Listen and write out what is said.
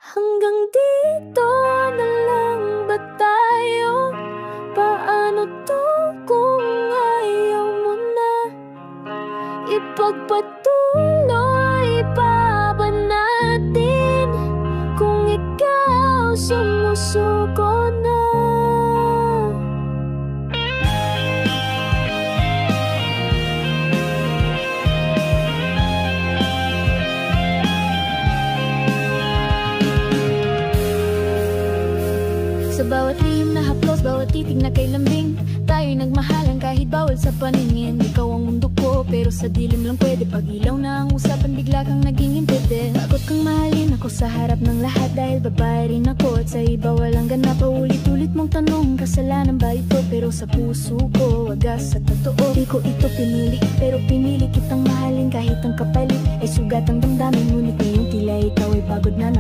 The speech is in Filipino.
Hanggang dito na lang ba tayo? Paano to kung ayaw mo na? Ipagpatuloy pa ba natin kung ikaw sumusuko na? Sa bawat lihim na haplos, bawat titig na kay lambing, tayo'y nagmahalan kahit bawal sa paningin. Ikaw ang mundo ko, pero sa dilim lang pwede. Pag ilaw na ang usapan, bigla kang naging impede. Takot kang mahalin ako sa harap ng lahat, dahil babae rin ako at sa iba walang ganap. Paulit-ulit mong tanong, kasalanan ba ito? Pero sa puso ko, wagas sa totoo. Di ko ito pinili, pero pinili kitang mahalin kahit ang kapalit ay sugat ang damdamin. Ngunit ngayong tila ikaw ay pagod na